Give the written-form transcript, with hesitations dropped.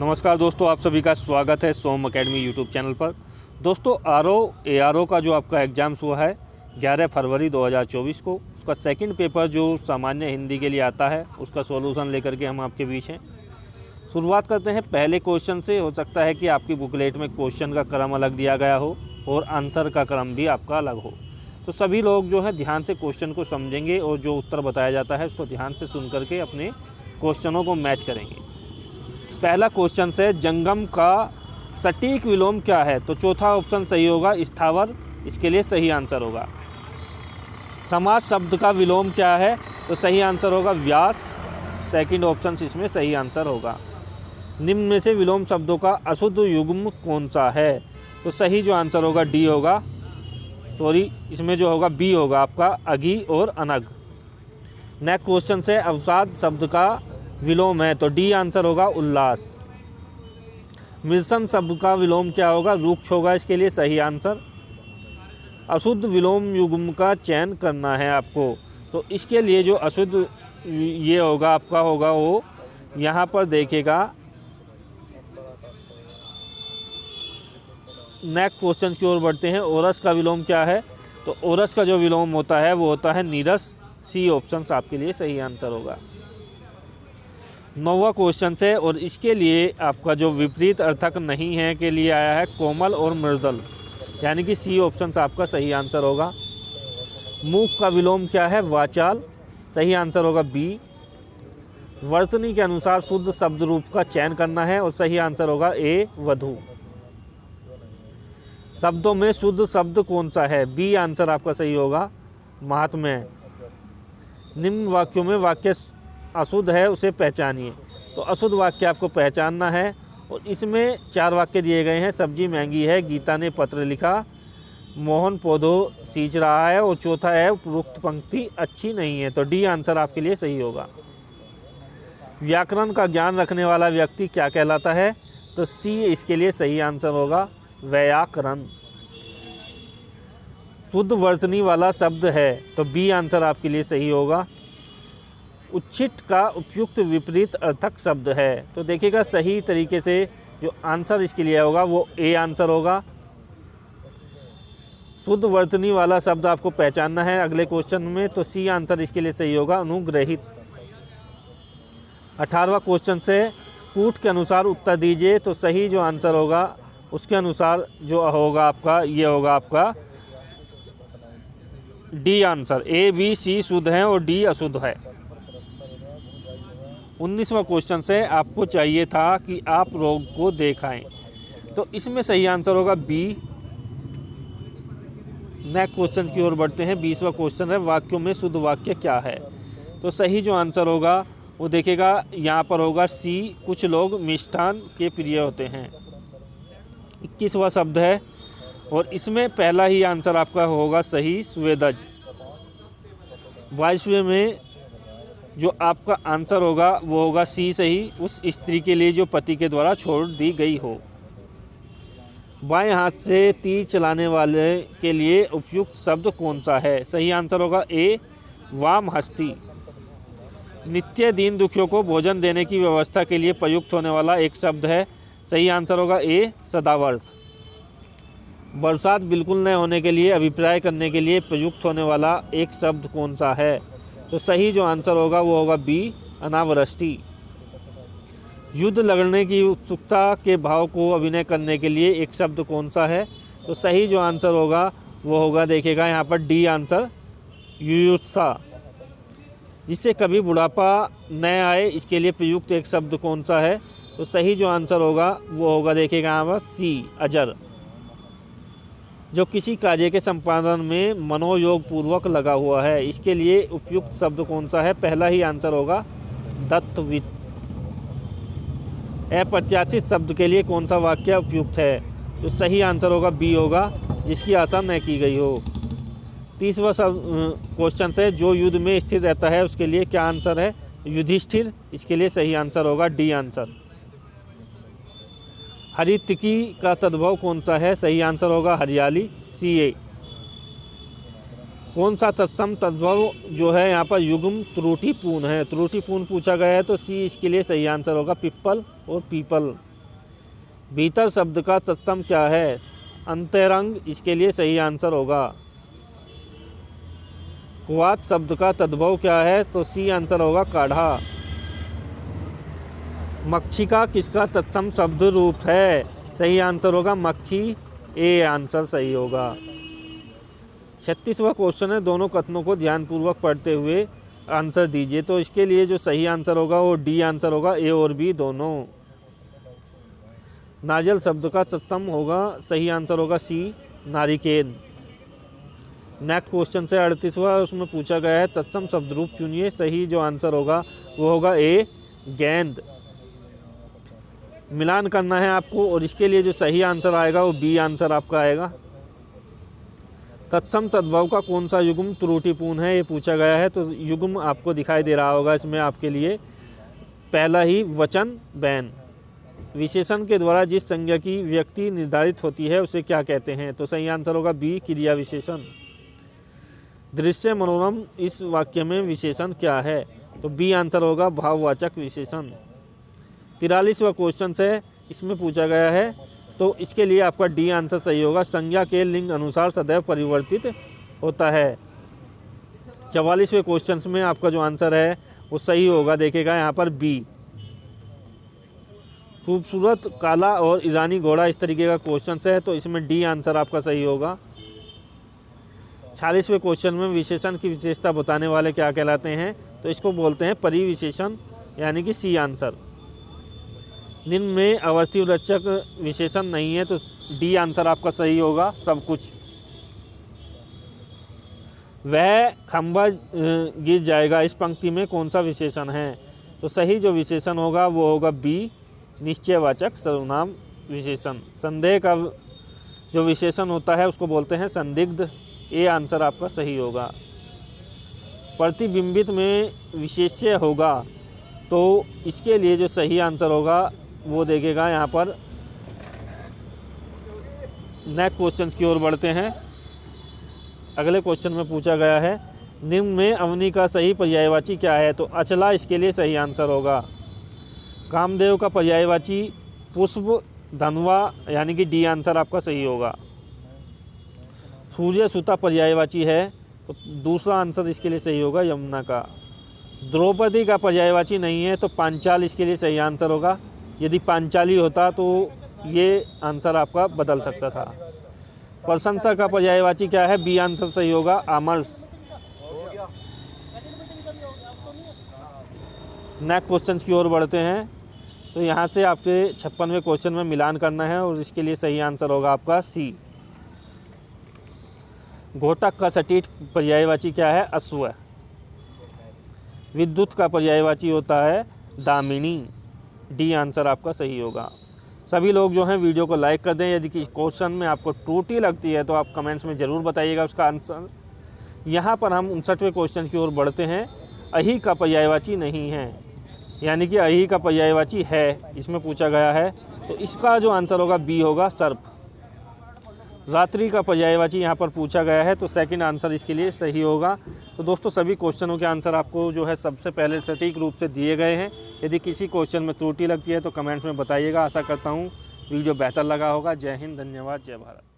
नमस्कार दोस्तों, आप सभी का स्वागत है सोम एकेडमी यूट्यूब चैनल पर। दोस्तों ARO का जो आपका एग्ज़ाम्स हुआ है 11 फरवरी 2024 को, उसका सेकंड पेपर जो सामान्य हिंदी के लिए आता है उसका सॉल्यूशन लेकर के हम आपके बीच हैं। शुरुआत करते हैं पहले क्वेश्चन से। हो सकता है कि आपकी बुकलेट में क्वेश्चन का क्रम अलग दिया गया हो और आंसर का क्रम भी आपका अलग हो, तो सभी लोग जो है ध्यान से क्वेश्चन को समझेंगे और जो उत्तर बताया जाता है उसको ध्यान से सुन करके अपने क्वेश्चनों को मैच करेंगे। पहला क्वेश्चन है, जंगम का सटीक विलोम क्या है? तो चौथा ऑप्शन सही होगा स्थावर, इसके लिए सही आंसर होगा। समास शब्द का विलोम क्या है? तो सही आंसर होगा व्यास, सेकंड ऑप्शन इसमें सही आंसर होगा। निम्न में से विलोम शब्दों का अशुद्ध युग्म कौन सा है? तो सही जो आंसर होगा डी होगा, इसमें जो होगा बी होगा आपका अघी और अनग। नेक्स्ट क्वेश्चन है, अवसाद शब्द का विलोम है? तो डी आंसर होगा उल्लास। मृषण शब्द का विलोम क्या होगा? रुक्ष होगा, इसके लिए सही आंसर। अशुद्ध विलोम युग्म का चयन करना है आपको, तो इसके लिए जो अशुद्ध ये होगा आपका होगा वो यहाँ पर देखेगा। नेक्स्ट क्वेश्चन की ओर बढ़ते हैं, ओरस का विलोम क्या है? तो ओरस का जो विलोम होता है वो होता है नीरस, सी ऑप्शन आपके लिए सही आंसर होगा। 9वां क्वेश्चन है और इसके लिए आपका जो विपरीत अर्थक नहीं है के लिए आया है कोमल और मृदल, यानी कि सी ऑप्शन आपका सही आंसर होगा। मूक का विलोम क्या है? वाचाल, सही आंसर होगा बी। वर्तनी के अनुसार शुद्ध शब्द रूप का चयन करना है और सही आंसर होगा ए वधु। शब्दों में शुद्ध शब्द कौन सा है? बी आंसर आपका सही होगा महात्म्य। निम्न वाक्यों में वाक्य अशुद्ध है उसे पहचानिए। तो अशुद्ध वाक्य आपको पहचानना है और इसमें 4 वाक्य दिए गए हैं। सब्जी महंगी है, गीता ने पत्र लिखा, मोहन पौधों सींच रहा है और चौथा है उपरोक्त पंक्ति अच्छी नहीं है। तो डी आंसर आपके लिए सही होगा। व्याकरण का ज्ञान रखने वाला व्यक्ति क्या कहलाता है? तो सी इसके लिए सही आंसर होगा व्याकरण। शुद्ध वर्तनी वाला शब्द है, तो बी आंसर आपके लिए सही होगा। उच्छिष्ट का उपयुक्त विपरीत अर्थक शब्द है, तो देखिएगा सही तरीके से जो आंसर इसके लिए होगा वो ए आंसर होगा। शुद्ध वर्तनी वाला शब्द आपको पहचानना है अगले क्वेश्चन में, तो सी आंसर इसके लिए सही होगा अनुग्रहित। 18वां क्वेश्चन से कूट के अनुसार उत्तर दीजिए, तो सही जो आंसर होगा उसके अनुसार जो होगा आपका ये होगा आपका D answer. A B C शुद्ध है और डी अशुद्ध है। 19वां क्वेश्चन से आपको चाहिए था कि आप रोग को देखाएं, तो इसमें सही आंसर होगा बी। नेक्स्ट क्वेश्चन की ओर बढ़ते हैं। 20वां क्वेश्चन है, वाक्यों में शुद्ध वाक्य क्या है? तो सही जो आंसर होगा वो देखेगा यहाँ पर होगा सी, कुछ लोग मिष्ठान के प्रिय होते हैं। 21वां शब्द है और इसमें पहला ही आंसर आपका होगा सही स्वेदज। 22वें में जो आपका आंसर होगा वो होगा सी सही, उस स्त्री के लिए जो पति के द्वारा छोड़ दी गई हो। बाएं हाथ से तीर चलाने वाले के लिए उपयुक्त शब्द कौन सा है? सही आंसर होगा ए वाम हस्ती। नित्य दीन दुखियों को भोजन देने की व्यवस्था के लिए प्रयुक्त होने वाला एक शब्द है, सही आंसर होगा ए सदावर्त। बरसात बिल्कुल न होने के लिए अभिप्राय करने के लिए प्रयुक्त होने वाला एक शब्द कौन सा है? तो सही जो आंसर होगा वो होगा बी अनावृष्टि। युद्ध लड़ने की उत्सुकता के भाव को अभिनय करने के लिए एक शब्द कौन सा है? तो सही जो आंसर होगा वो होगा देखिएगा यहाँ पर डी आंसर युयुत्सा। जिससे कभी बुढ़ापा न आए इसके लिए प्रयुक्त एक शब्द कौन सा है? तो सही जो आंसर होगा वो होगा देखिएगा यहाँ पर सी अजर। जो किसी कार्य के संपादन में मनोयोग पूर्वक लगा हुआ है, इसके लिए उपयुक्त शब्द कौन सा है? पहला ही आंसर होगा दत्तवित। अप्रत्याशित शब्द के लिए कौन सा वाक्य उपयुक्त है? तो सही आंसर होगा बी होगा, जिसकी आशा न की गई हो। 30वां क्वेश्चन है, जो युद्ध में स्थिर रहता है उसके लिए क्या आंसर है? युधिष्ठिर, इसके लिए सही आंसर होगा डी आंसर। हरितिकी का तद्भव कौन सा है? सही आंसर होगा हरियाली, सी ए। कौन सा तत्सम तद्भव जो है यहाँ पर युग्म त्रुटिपूर्ण है? त्रुटिपूर्ण पूछा गया है, तो सी इसके लिए सही आंसर होगा पिप्पल और पीपल। भीतर शब्द का तत्सम क्या है? अंतरंग, इसके लिए सही आंसर होगा। कुआत शब्द का तद्भव क्या है? तो सी आंसर होगा, काढ़ा। मक्षिका किसका तत्सम शब्द रूप है? सही आंसर होगा मक्खी, ए आंसर सही होगा। 36वां क्वेश्चन है, दोनों कथनों को ध्यानपूर्वक पढ़ते हुए आंसर दीजिए। तो इसके लिए जो सही आंसर होगा वो डी आंसर होगा, ए और बी दोनों। नारियल शब्द का तत्सम होगा, सही आंसर होगा सी, नारिकेल। नेक्स्ट क्वेश्चन से 38वां, उसमें पूछा गया है तत्सम शब्द रूप चुनिए। सही जो आंसर होगा वो होगा ए, गेंद। मिलान करना है आपको और इसके लिए जो सही आंसर आएगा वो बी आंसर आपका आएगा। तत्सम तद्भव का कौन सा युग्म त्रुटिपूर्ण है, ये पूछा गया है। तो युग्म आपको दिखाई दे रहा होगा इसमें आपके लिए, पहला ही वचन बैन। विशेषण के द्वारा जिस संज्ञा की व्यक्ति निर्धारित होती है उसे क्या कहते हैं? तो सही आंसर होगा बी, क्रिया विशेषण। दृश्य मनोरम, इस वाक्य में विशेषण क्या है? तो बी आंसर होगा, भाववाचक विशेषण। 43वां क्वेश्चन है, इसमें पूछा गया है तो इसके लिए आपका डी आंसर सही होगा। संज्ञा के लिंग अनुसार सदैव परिवर्तित होता है। 44वें क्वेश्चन में आपका जो आंसर है वो सही होगा, देखेगा यहाँ पर बी। खूबसूरत, काला और ईरानी घोड़ा, इस तरीके का क्वेश्चन है तो इसमें डी आंसर आपका सही होगा। 46वें क्वेश्चन में विशेषण की विशेषता बताने वाले क्या कहलाते हैं? तो इसको बोलते हैं परिविशेषण, यानी कि सी आंसर। निम्न में आवर्तीवाचक विशेषण नहीं है तो डी आंसर आपका सही होगा, सब कुछ। वह खंभा गिर जाएगा, इस पंक्ति में कौन सा विशेषण है? तो सही जो विशेषण होगा वो होगा बी, निश्चयवाचक सर्वनाम विशेषण। संदेह का जो विशेषण होता है उसको बोलते हैं संदिग्ध, ए आंसर आपका सही होगा। प्रतिबिंबित में विशेष्य होगा तो इसके लिए जो सही आंसर होगा वो देखेगा यहाँ पर। नेक्स्ट क्वेश्चन की ओर बढ़ते हैं। अगले क्वेश्चन में पूछा गया है निम्न में अवनी का सही पर्यायवाची क्या है? तो अचला इसके लिए सही आंसर होगा। कामदेव का पर्यायवाची पुष्प, धनवा, यानी कि डी आंसर आपका सही होगा। सूर्य सुता पर्यायवाची है तो दूसरा आंसर इसके लिए सही होगा, यमुना का। द्रौपदी का पर्यायवाची नहीं है तो पांचाल इसके लिए सही आंसर होगा। यदि पांचाली होता तो ये आंसर आपका बदल सकता था। प्रशंसा का पर्यायवाची क्या है? बी आंसर सही होगा, आमर्श। नेक्स्ट क्वेश्चन की ओर बढ़ते हैं। तो यहाँ से आपके 56वें क्वेश्चन में मिलान करना है और इसके लिए सही आंसर होगा आपका सी। घोटक का सटीक पर्यायवाची क्या है? अश्व। विद्युत का पर्यायवाची होता है दामिनी, डी आंसर आपका सही होगा। सभी लोग जो हैं वीडियो को लाइक कर दें। यदि किसी क्वेश्चन में आपको त्रुटि लगती है तो आप कमेंट्स में ज़रूर बताइएगा उसका आंसर। यहाँ पर हम 59वें क्वेश्चन की ओर बढ़ते हैं। अहि का पर्यायवाची नहीं है, यानी कि अहि का पर्यायवाची है, इसमें पूछा गया है तो इसका जो आंसर होगा बी होगा, सर्प। रात्रि का पर्यायवाची यहाँ पर पूछा गया है तो सेकंड आंसर इसके लिए सही होगा। तो दोस्तों सभी क्वेश्चनों के आंसर आपको जो है सबसे पहले सटीक रूप से दिए गए हैं। यदि किसी क्वेश्चन में त्रुटि लगती है तो कमेंट्स में बताइएगा। आशा करता हूँ वीडियो बेहतर लगा होगा। जय हिंद, धन्यवाद, जय भारत।